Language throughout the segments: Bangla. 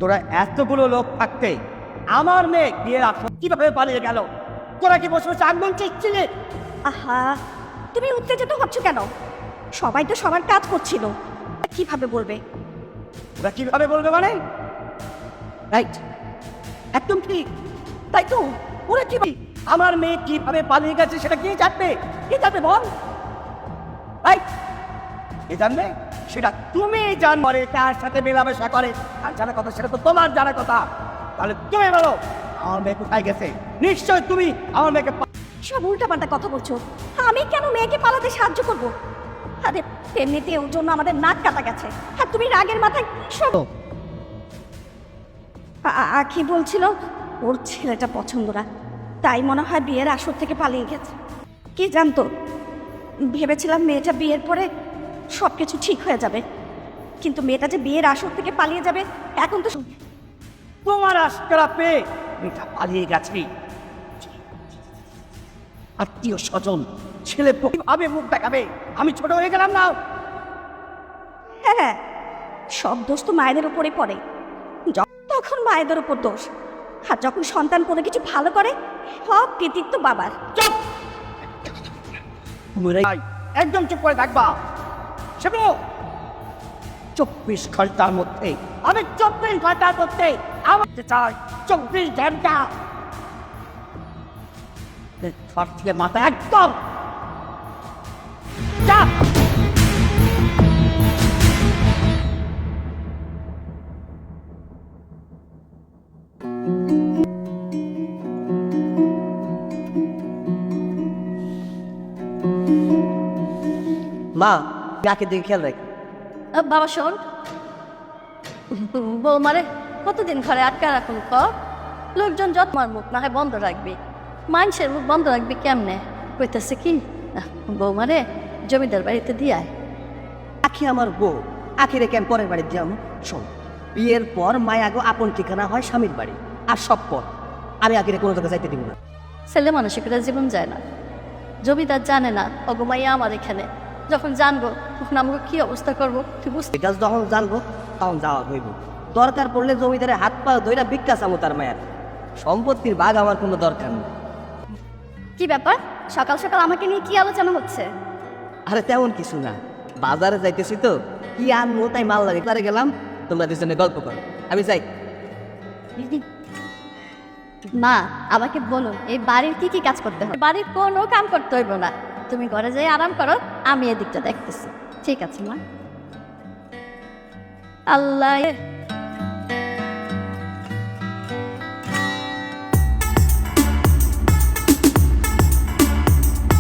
তোরা এতগুলো লোক থাকতে আমার মেয়ে বিয়ের আসর কিভাবে পালিয়ে গেল? তোরা কি বসে বসে আগুন চিচ্ছিলে? আহা, তুমি উত্তেজিত হচ্ছ কেন? সবাই তো সবার কাজ করছিল, কিভাবে বলবে? ওরা কিভাবে বলবে মানে? রাইট, একদম ঠিক। তাই তো, ওরা কি আমার মেয়ে কিভাবে পালিয়ে গেছে সেটা কে জানবে? কে জানবে বল? রাইট, কে জানবে? সেটা তুমি জানবে, তার সাথে মেলামেশা করে। আর জানার কথা সেটা তো তোমার জানার কথা। তাহলে তুমি বলো, আমার মেয়ে কোথায় গেছে? নিশ্চয় তুমি আমার মেয়েকে সব উল্টাপাল্টা কথা বলছো। আমি কেন মেয়েকে পালাতে সাহায্য করব? আরে এমনিতে ওর জন্য আমাদের নাক কাটা গেছে, আর তুমি রাগের মাথায় সব। আখি বলছিল ওর ছেলেটা পছন্দ না, তাই মনে হয় বিয়ের আসর থেকে পালিয়ে গেছে। কি জানতো, ভেবেছিলাম মেয়েটা বিয়ের পরে সব কিছু ঠিক হয়ে যাবে, কিন্তু মেয়েটা যে বিয়ের আসর থেকে পালিয়ে যাবে এখন তো। তোমার আশকারা পেয়ে মেয়েটা পালিয়ে গেছে। আত্মীয় স্বজন ছেলে কিভাবে মুখ দেখাবে? আমি ছোট হয়ে গেলাম না? হ্যাঁ, সব দোষ তো মায়েদের উপরে পড়ে। তখন মায়েদের উপর দোষ, আর যখন সন্তান কোনো কিছু ভালো করে সব কৃতিত্ব বাবার। চুপ! একদম চুপ করে থাকবা। সেবো 24 ঘন্টার মধ্যে, আমি 24 ঘন্টার মধ্যে আমার চাই 24 ঘন্টা। মাথা একদম চাপ। মা, যাকে দেখে খেয়াল রাখ। বাবা শোন, বৌমারে কতদিন ঘরে আটকা রাখুন ক? লোকজন যত্মার মুখ না হয় বন্ধ রাখবি, মানুষের মুখ বন্ধ রাখবি কেমনে? কইতেছে কি বৌমারে জমিদার বাড়িতে দিয়ায়। আখি আমার বউ, আখিরে কেন পরের বাড়ি যাম? শোন, বিয়ের পর মায় আগে আপন ঠিকানা হয় স্বামীর বাড়ি, আর সব পর। আমি আখিরে কোনো জায়গায় যাইতে দিব না। ছেলে মানসিকতা জীবন যায় না, জমিদার জানে না অগমাইয়া আমার এখানে। যখন জানবো তখন আমাকে কি অবস্থা করবো তুই বুঝতে। এটা যখন জানবো তখন যাওয়া হইব। দরকার পড়লে জমিদারে হাত পা ধইরা ভিক্ষা চামো তার মায়ের। সম্পত্তির ভাগ আমার কোনো দরকার নেই। কি ব্যাপার, সকাল সকাল আমাকে নিয়ে কি আলোচনা হচ্ছে? আরে তেমন কিছু না, বাজারে যাইতেছি তো, কি আনবো তাই মাল লাগে। তারে গেলাম, তোমরা দুজনে গল্প করো, আমি যাই। মা, আমাকে বলুন এই বাড়ির কি কি কাজ করতে হবে? বাড়ির কোনো কাম করতে হইব না, তুমি ঘরে যাই আরাম করো, আমি এদিকটা দেখতেছি। ঠিক আছে মা। আল্লাহ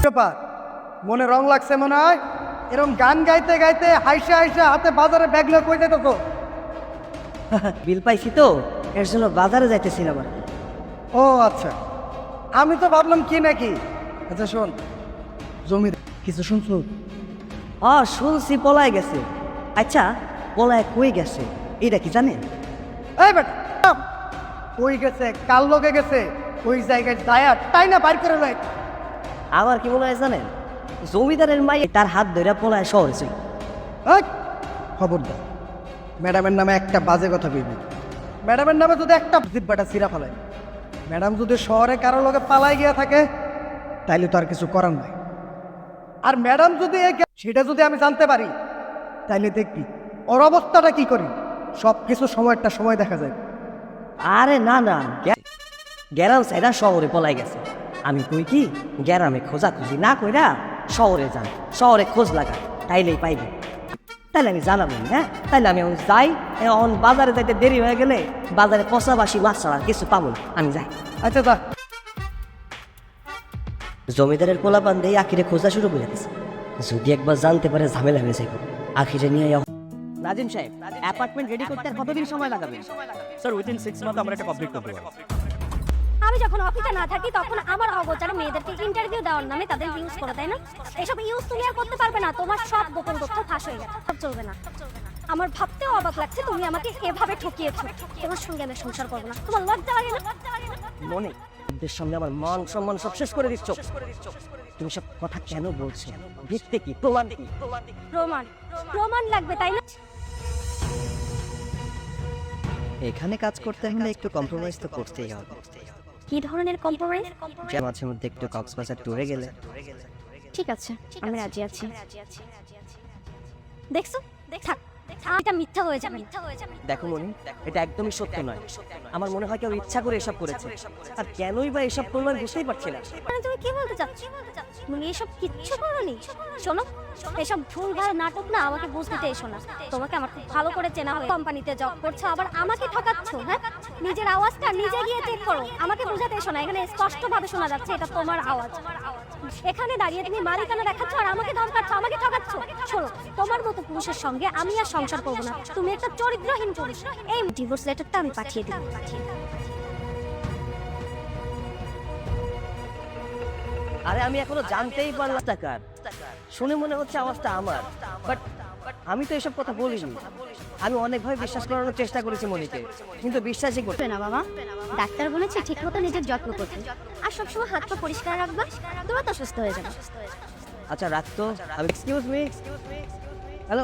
ব্যাপার, মনে রং লাগছে মনে হয়। এরকম গান গাইতে গাইতে হাইসা হাইসা হাতে বাজারে ব্যাগ লোক হয়ে যেত তো। বিল পাইছি তো, এর জন্য বাজারে যাইতেছি আবার। ও আচ্ছা, আমি তো ভাবলাম কি নাকি। আচ্ছা শোন, জমি কিছু শুনছো? শুনছি পলায় গেছে। আচ্ছা, পলায় কই গেছে এইটা কি জানেন? এই বেটা, কই গেছে, কাল লোকে গেছে, ওই জায়গায় যায় তাই না বাইর করে নেয়। আমার কি মনে হয় জানেন, জমিদারের মাই তার হাত ধরে পলায় শহরে ছিল। খবরদার, ম্যাডামের নামে একটা বাজে কথা বলবি। ম্যাডামের নামে যদি একটা জিব্বাটা সিরা ফেলায়, ম্যাডাম যদি শহরে কারো লোকে পালাই গিয়া থাকে তাইলে তো আর কিছু করার নাই। আর ম্যাডাম যদি সেটা যদি আমি জানতে পারি তাইলে দেখবি ওর অবস্থাটা কি করি। সব কিছু সময়টা সময় দেখা যায়। আরে না না, গ্যারাম সাইডা শহরে পলাই গেছে। আমি কই কি, গ্যারামে খোঁজাখুঁজি না কইরা শহরে যান, শহরে খোঁজ লাগা, তাইলেই পাইবে। তাইলে আমি জানাবো, হ্যাঁ? তাইলে আমি এখন যাই। এখন বাজারে যাইতে দেরি হয়ে গেলে বাজারে পচাবাসি মাছ ছাড়া কিছু পাবো না, আমি যাই। আচ্ছা যা। জমিদারের পোলাপান দিয়ে আখিরে খোঁজা শুরু করে দিছে। যদি একবার জানতে পারে ঝামেলা হয়ে যাবে। আখিরে নিয়ে নাজিম সাহেব, অ্যাপার্টমেন্ট রেডি করতে আর কতদিন সময় লাগাবে? স্যার উইদিন 6 মান্থ আমরা এটা কমপ্লিট করতে পারবো। আমি যখন অফিসে না থাকি তখন আমার অগোচরে মেয়েদেরকে ইন্টারভিউ দেওয়ার নামে তাদের ইউজ করে, তাই না? এসব ইউজ তুমি আর করতে পারবে না, তোমার সব গোপন তথ্য ফাঁস হয়ে গেছে। সব চলবে না। আমার ভাবতেও অবাক লাগছে তুমি আমাকে এভাবে ঠকিয়েছো। তোমার সঙ্গে আমি সংসার করবো না। তোমার লজ্জা লাগে না? মনে ওদের সামনে আমার মান সম্মান সব শেষ করে দিচ্ছ। তুমি সব কথা কেন বলছো? দেখতে কি, প্রমাণ কি? প্রমাণ? প্রমাণ লাগবে তাই না? এখানে কাজ করতে হলে একটু কম্প্রোমাইজ তো করতেই হবে। কি ধরনের কম্প্রোমাইজ? মাঝে মধ্যে একটু কক্সবাজার ট্যুরে গেলে। ঠিক আছে, আমি রাজি আছি। দেখছো, থাক, এটা মিথ্যা হয়ে যাবে। দেখো মনি, এটা একদমই সত্য নয়। আমার মনে হয় কেউ ইচ্ছা করে এসব করেছে। আর কেনই বা এসব করলো আমি বুঝতেই পারছি না। মানে তুমি কি বলতে চাচ্ছ? তুমি এসব কিচ্ছু করোনি? শোনো, এসব ভুলভাল নাটক না আমাকে বুঝতে এসো না। তোমাকে আমার খুব ভালো করে চেনা হয়। কোম্পানিতে জব করছো, আবার আমাকে ঠকাচ্ছ। হ্যাঁ, নিজের আওয়াজটা নিজে গিয়ে চেক করো। আমাকে বোঝাতে এসো না। এখানে স্পষ্টভাবে শোনা যাচ্ছে এটা তোমার আওয়াজ। এখানে দাঁড়িয়ে তুমি মালিকানা দেখাচ্ছ আর আমাকে ধমকাচ্ছ, আমাকে ঠকাচ্ছ। শোনো, তোমার মতো পুরুষের সঙ্গে আমি আর সংসার করবো না। তুমি একটা চরিত্রহীন পুরুষ। এই ডিভোর্স লেটারটা আমি পাঠিয়ে দিই। আরে আমি এখনো জানতেই পারলাম টাকার। শুনে মনে হচ্ছে আওয়াজটা আমার, বাট আমি তো এসব কথা বলিনি। আমি অনেকভাবে বিশ্বাস করানোর চেষ্টা করেছি মনিকে, কিন্তু বিশ্বাসই করতে না বাবা, ডাক্তার বলেছে ঠিক মতো নিজের যত্ন করতে আর সবসময় হাত পা পরিষ্কার রাখবা। তোমার তো সুস্থ হয়ে যাবে। আচ্ছা রাখতো। আমি এক্সকিউজ মি, হ্যালো,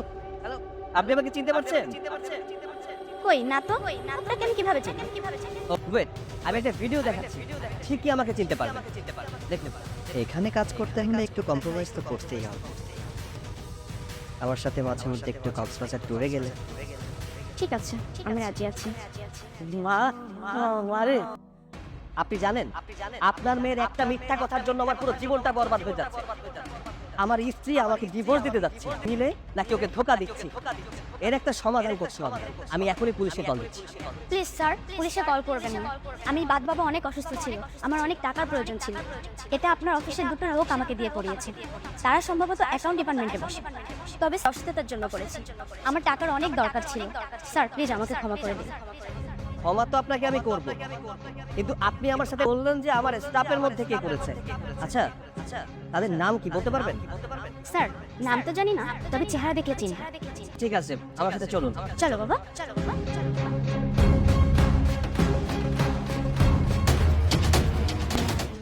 আপনি আমাকে চিনতে পারছেন? কই না তো, আপনাকে আমি কিভাবে চিনি? ওয়েট, আমি একটা ভিডিও দেখাচ্ছি, ঠিকই আমাকে চিনতে পারবেন। দেখুন, এখানে কাজ করতে হলে একটু কম্প্রোমাইজ তো করতেই হবে। আমার সাথে মাঝে মধ্যে একটু কক্সবাজার ট্যুরে গেলে। ঠিক আছে, আমি রাজি আছি। আরে আপনি জানেন, আপনার মেয়ের একটা মিথ্যা কথার জন্য আমার পুরো জীবনটা বরবাদ হয়ে যাচ্ছে। আমার স্ত্রী আমাকে ডিভোর্স দিতে যাচ্ছে, নিলে নাকি ওকে ধোকা দিচ্ছি। এর একটা সমাধান করতে হবে। আমি এখনই পুলিশে কল দিচ্ছি। প্লিজ স্যার, পুলিশে কল করবেন না। আমি বাবা অনেক অসুস্থ ছিল, আমার অনেক টাকার প্রয়োজন ছিল। এটা আপনার অফিসের দুটো লোক আমাকে দিয়ে করিয়েছে। তারা সম্ভবত অ্যাকাউন্ট ডিপার্টমেন্টে বসে, তবে অসুস্থতার জন্য করেছি। আমার টাকার অনেক দরকার ছিল। স্যার প্লিজ আমাকে ক্ষমা করে দিন। ক্ষমা তো আপনাকে আমি করব, কিন্তু আপনি আমার সাথে বললেন যে আমার স্টাফের মধ্যে কে করেছে। আচ্ছা, তাদের নাম কি বলতে পারবেন? স্যার নাম তো জানি না, তবে চেহারা দেখলে চিনি। ঠিক আছে, আমার সাথে চলুন। চলো বাবা, চলো বাবা।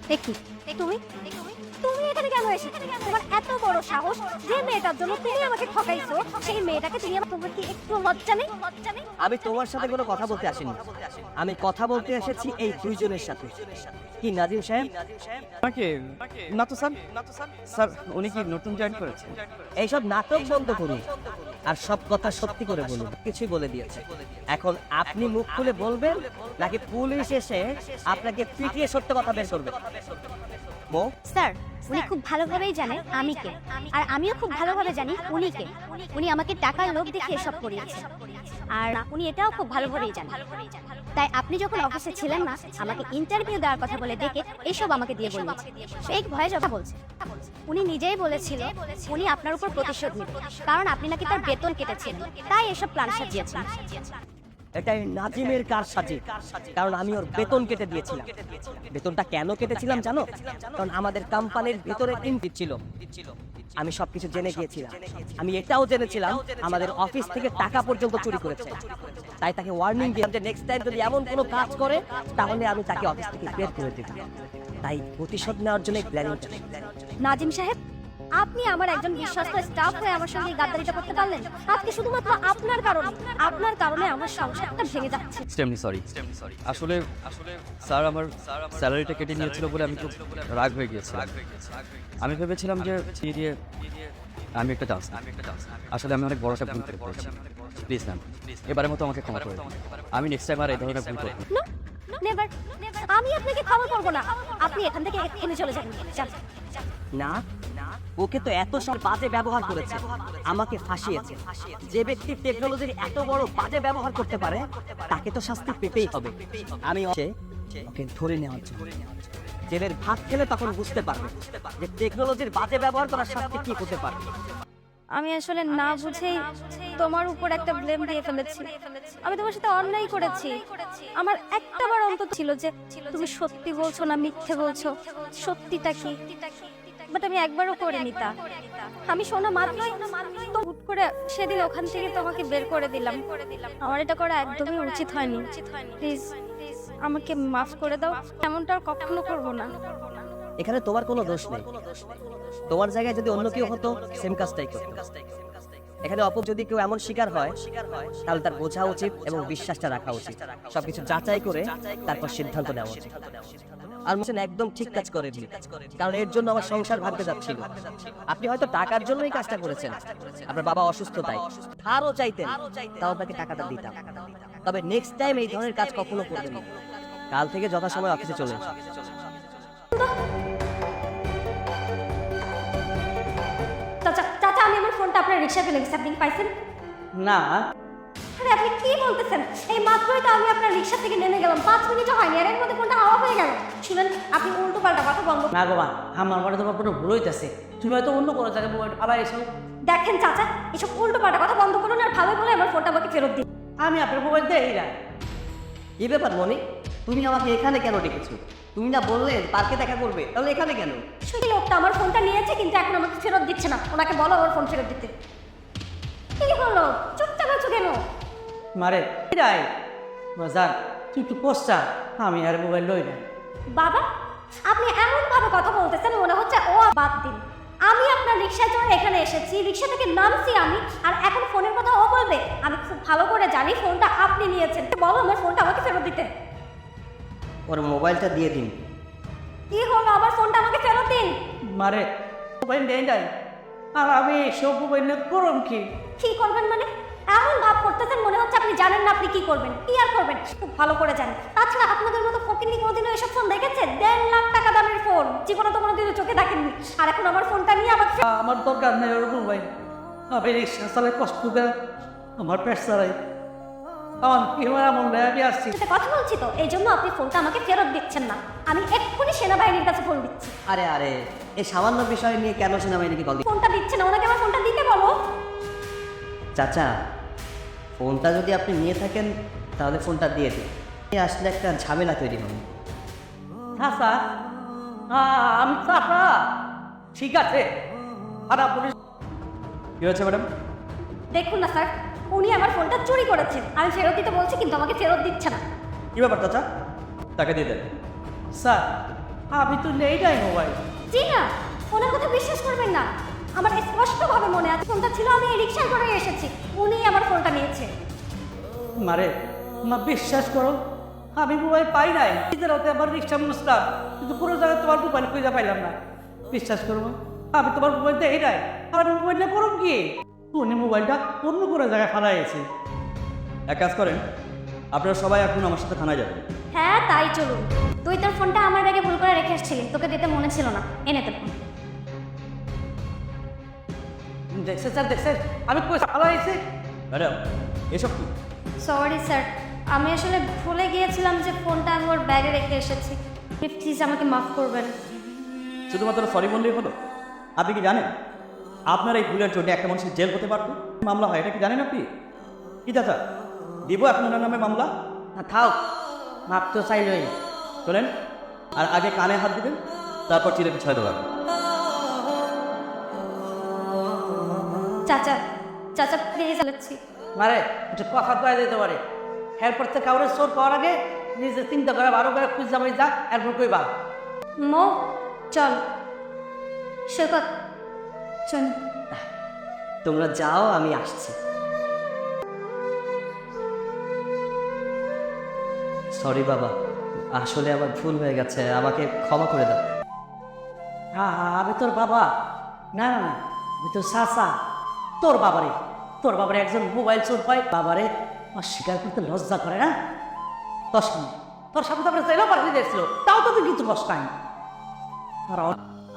দেখি তুমি তুমি এখানে কেন এসেছো? তোমার এত বড় সাহস যে মেয়েটার জন্য তুমি আমাকে ঠকাইছো, সেই মেয়েটাকে তুমি আমার, তোমার কি একটু লজ্জা নেই? আমি তোমার সাথে কোনো কথা বলতে আসিনি, আমি কথা বলতে এসেছি এই দুইজনের সাথে। কি নাজিম সাহেব? না তো স্যার, স্যার উনি কি নতুন জয়েন করেছেন? এইসব নাটক বন্ধ করুন আর সব কথা সত্যি করে বলুন। কিছুই বলে দিয়েছে, এখন আপনি মুখ খুলে বলবেন নাকি পুলিশ এসে আপনাকে পিটিয়ে সত্য কথা বের করবে? স্যার উনি খুব ভালোভাবেই জানে আমি কে, আর আমিও খুব ভালোভাবে জানি উনি কে। উনি আমাকে টাকার লোভ দেখিয়ে সব করিয়েছে, আর উনি এটাও খুব ভালোভাবেই জানেন। তাই আপনি যখন অফিসে ছিলেন না, আমাকে ইন্টারভিউ দেওয়ার কথা বলে ডেকে এসব আমাকে দিয়ে বলেছে। ফেক ভয়েস কথা বলছে। উনি নিজেই বলেছিল উনি আপনার উপর প্রতিশোধ নেবেন, কারণ আপনি নাকি তার বেতন কেটেছিলেন, তাই এসব প্ল্যান সাজিয়েছেন। এটাই নাজিমের কারসাজি, কারণ আমি ওর বেতন কেটে দিয়েছিলাম। বেতনটা কেন কেটেছিলাম জানো? কারণ আমাদের কোম্পানির ভেতরে ইনফিট ছিল, আমি সবকিছু জেনে গিয়েছিলাম। আমি এটাও জেনেছিলাম আমাদের অফিস থেকে টাকা পর্যন্ত চুরি করেছে। তাই তাকে ওয়ার্নিং দিলাম যে নেক্সট টাইম যদি এমন কোনো কাজ করে তাহলে আমি তাকে অফিস থেকে বের করে দেব। তাই প্রতিশোধ নেওয়ার জন্য প্ল্যানিংটা। নাজিম সাহেব, আপনি আমার একজন বিশ্বস্ত স্টাফ হয়ে আমার সঙ্গে গাদ্দারিটা করতে পারলেন? আজকে শুধুমাত্র আপনার কারণে আমার সংসারটা ভেঙে যাচ্ছে। Extremely sorry. আসলে স্যার আমার স্যালারিটা কেটে নিয়েছিল বলে আমি খুব রাগ হয়ে গিয়েছিলাম। আমি ভেবেছিলাম যে দিয়ে আমি একটা চান্স, আসলে আমি অনেক বড় একটা ভুল করে ফেলেছি। প্লিজ ম্যাম, এবারের মতো আমাকে ক্ষমা করে দিন। আমি নেক্সট টাইম আর এই ধরনের ভুল করব না। নেভার, আমি আপনাকে ক্ষমা করব না। আপনি এখান থেকে এক্ষুনি চলে যাবেন। না, ওকে তো এত সব বাজে ব্যবহার করেছে, আমাকে ফাঁসিয়েছে। যে ব্যক্তি টেকনোলজির এত বড় বাজে ব্যবহার করতে পারে তাকে তো শাস্তি পেতেই হবে। আমি ওকে ধরে নেওয়ার জন্য জেলের ভাত খেলে তখন বুঝতে পারবে যে টেকনোলজির বাজে ব্যবহার করার শাস্তি কি হতে পারে। আমি আসলে না বুঝেই তোমার উপর একটা ব্লেম দিয়ে ফেলেছি। আমি তোমার সাথে অন্যায় করেছি। আমার একটাবার অন্তত ছিল যে তুমি সত্যি বলছো না মিথ্যে বলছো, সত্যিটা কি। বাট আমি একবারও করিনি তা। আমি শোনা মাত্রই তো হুট করে সেদিন ওখান থেকে তোমাকে বের করে দিলাম। আমার এটা করা একদমই উচিত হয়নি। প্লিজ আমাকে মাফ করে দাও, এমনটা আর কখনো করবো না। এখানে তোমার কোনো দোষ নেই, তোমার জায়গায় যদি অন্য কেউ হতো সেম কাজটাই করতো। এখানে যদি কেউ এমন শিকার হয় তাহলে তার বোঝা উচিত এবং বিশ্বাসটা রাখা উচিত, সবকিছু যাচাই করে তারপর সিদ্ধান্ত নেওয়া উচিত। আর মোহসেন একদম ঠিক কাজ করেনি, কারণ এর জন্য আমার সংসার ভাঙতে যাচ্ছিল। আপনি হয়তো টাকার জন্যই কাজটা করেছেন, আপনার বাবা অসুস্থ তাই ধারও চাইতেন, তাও আপনাকে টাকাটা দিতাম। তবে নেক্সট টাইম এই ধরনের কাজ কখনো করবেন না। কাল থেকে যথাসময় অফিসে চলে আসুন। চাচা চাচা আমি আমার ফোনটা আপনার রিক্সা ফেলে গেছি, আপনি কি পাইছেন? না আরে আপনি কি বলতেছেন? এই মাত্রই তো আমি আপনার রিক্সা থেকে নেমে গেলাম, 5 মিনিটও হয়নি আর এর মধ্যে ফোনটা হাওয়া হয়ে গেল। শুনেন, আপনি উল্টো পাল্টা কথা বন্ধ। না গো মা, আমার মনে তোমার কোনো ভুল হইতেছে, তুমি হয়তো অন্য কোনো জায়গায় মোবাইল ফালাই এসো। দেখেন চাচা, এসব উল্টো পাল্টা কথা বন্ধ করুন আর ভালো বলে আমার ফোনটা আমাকে ফেরত দিন। আমি আপনার মোবাইল দেই না। কি ব্যাপার মনি, তুমি আমাকে এখানে কেন ডেকেছো? তুমি না বললে পার্কে দেখা করবে, তাহলে এখানে কেন? সেই লোকটা আমার ফোনটা নিয়েছে কিন্তু এখন আমাকে ফেরত দিচ্ছে না, ওনাকে বলো আমার ফোন ফেরত দিতে। কি হলো, চুপচাপ আছো কেন? মারে যাই মজান, তুই একটু পোস্টা, আমি আর মোবাইল লই না। বাবা, আপনি এমন ভাবে কথা বলতেছেন মনে হচ্ছে ও বাদ দিন। আমি আপনার রিক্সায় চড়ে এখানে এসেছি, রিক্সা থেকে নামছি আমি, আর এখন ফোনের কথা ও বলবে? আমি খুব ভালো করে জানি ফোনটা আপনি নিয়েছেন, বলো আমার ফোনটা আমাকে ফেরত দিতে। ওর মোবাইলটা দিয়ে দিন। কি হলো, আমার ফোনটা আমাকে ফেরত দিন। মারে মোবাইল দেই নাই, আর আমি সব মোবাইল করম কি? কি করবেন মানে? এমন ভাব করতেছেন মনে হচ্ছে আপনি জানেন না আপনি কি করবেন। কি আর করবেন, খুব ভালো করে জানেন। তাছাড়া আপনাদের মতো ফকিন্নি কোনোদিনও এসব ফোন দেখেছে? 1.5 লাখ টাকা দামের ফোন, জীবনে তো কোনোদিনও চোখে দেখেননি, আর এখন আমার ফোনটা নিয়ে আমাকে আমার দরকার নেই ওর মোবাইল। আমি রিক্সা চালাই কষ্ট করে আমার পেট চালাই, আমার কি এমন আমি আসছি। সাথে কথা বলছি তো, এই জন্য আপনি ফোনটা আমাকে ফেরত দিচ্ছেন না। আমি এক্ষুনি সেনাবাহিনীর কাছে ফোন দিচ্ছি। আরে আরে, এই সামান্য বিষয় নিয়ে কেন সেনাবাহিনীকে কল দিই? ফোনটা দিচ্ছে না, ওনাকে আমার ফোনটা দিতে বলো। চাচা, ফোনটা যদি আপনি নিয়ে থাকেন তাহলে ফোনটা দিয়ে দিন, আসলে একটা ঝামেলা তৈরি হবে। চাচা, আমি চাচা, ঠিক আছে। আর আপনি কি হয়েছে ম্যাডাম? দেখুন না স্যার, উনি আমার ফোনটা চুরি করেছেন, আমি ফেরত দিতে বলছি কিন্তু আমাকে ফেরত দিচ্ছে না। কি ব্যাপার চাচা, টাকা দিয়ে দেন। স্যার, আমি তো নেই নাই মোবাইল। জি না, ওনার কথা বিশ্বাস করবেন না। আমার স্পষ্টভাবে মনে আছে ফোনটা ছিল, আমি এই রিক্সায় করে এসেছি, উনি আমার ফোনটা নিয়েছে। মারে মা, বিশ্বাস করো আমি মোবাইল পাই নাই। নিজের হাতে আমার রিক্সা মুছলাম, কিন্তু পুরো জায়গায় তোমার মোবাইল খুঁজে পাইলাম না। বিশ্বাস করবো, আমি তোমার মোবাইল দেই নাই। আর মোবাইলটা করুন কি, উনি মোবাইলটা অন্য কোনো জায়গায় ফালাইছে। এক কাজ করেন, আপনারা সবাই এখন আমার সাথে থানায় যাবেন। হ্যাঁ তাই চলুন। তুই তোর ফোনটা আমার ব্যাগে ভুল করে রেখে এসেছিলি, তোকে দিতে মনে ছিল না, এনে তোর ফোন। দেখছে স্যার, দেখছে আমি কই ফালাইছি। ম্যাডাম, এসব কি? সরি স্যার, আমি আসলে ভুলে গিয়েছিলাম যে ফোনটা আমি ওর ব্যাগে রেখে এসেছি। প্লিজ আমাকে মাফ করবেন। শুধুমাত্র সরি বললেই হলো? আপনি কি জানেন আপনার এই ভুলের জন্য একটা মানুষের জেল হতে পারতো, মামলা হয়, এটা কি জানেন আপনি? কি চাচা, দিব এখন ওনার নামে মামলা? না থাও, মাপ তো চাইলই। চলেন, আর আগে কানে হাত দিবেন, তারপর চিলে পিছায় দেবেন। চাচা, চাচা প্লিজ চালাচ্ছি। মারে একটু কথা কয়ে দিতে পারে, এরপর থেকে কাউরে চোর পাওয়ার আগে নিজে চিন্তা করে ভালো করে খুঁজ যাবে, যা এরপর কইবা। মো চল, সৈকত চল। তোমরা যাও, আমি আসছি। সরি বাবা, আসলে আমার ভুল হয়ে গেছে, আমাকে ক্ষমা করে দাও। হ্যাঁ হ্যাঁ, আমি তোর বাবা না, না না, আমি তোর চাচা। তোর বাবারে, তোর বাবারে একজন মোবাইল চোর পায়, বাবারে অস্বীকার করতে লজ্জা করে না? তোর সামনে, তোর সামনে তো আমরা জেলও পাঠিয়ে দিয়েছিল, তাও তো তুই কিছু কষ্ট পাই। আর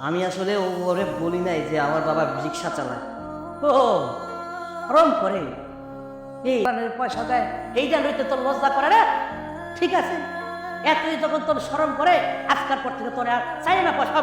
আমি আসলে ওরে বলি নাই যে আমার বাবা রিক্সা চালায়। ও রং করে এই পয়সা দেয়, এইটা লইতে তোর লজ্জা করে না? ঠিক আছে, এতই যখন তোর শরম করে, আজকাল পর থেকে তোর আর চাই না পয়সা।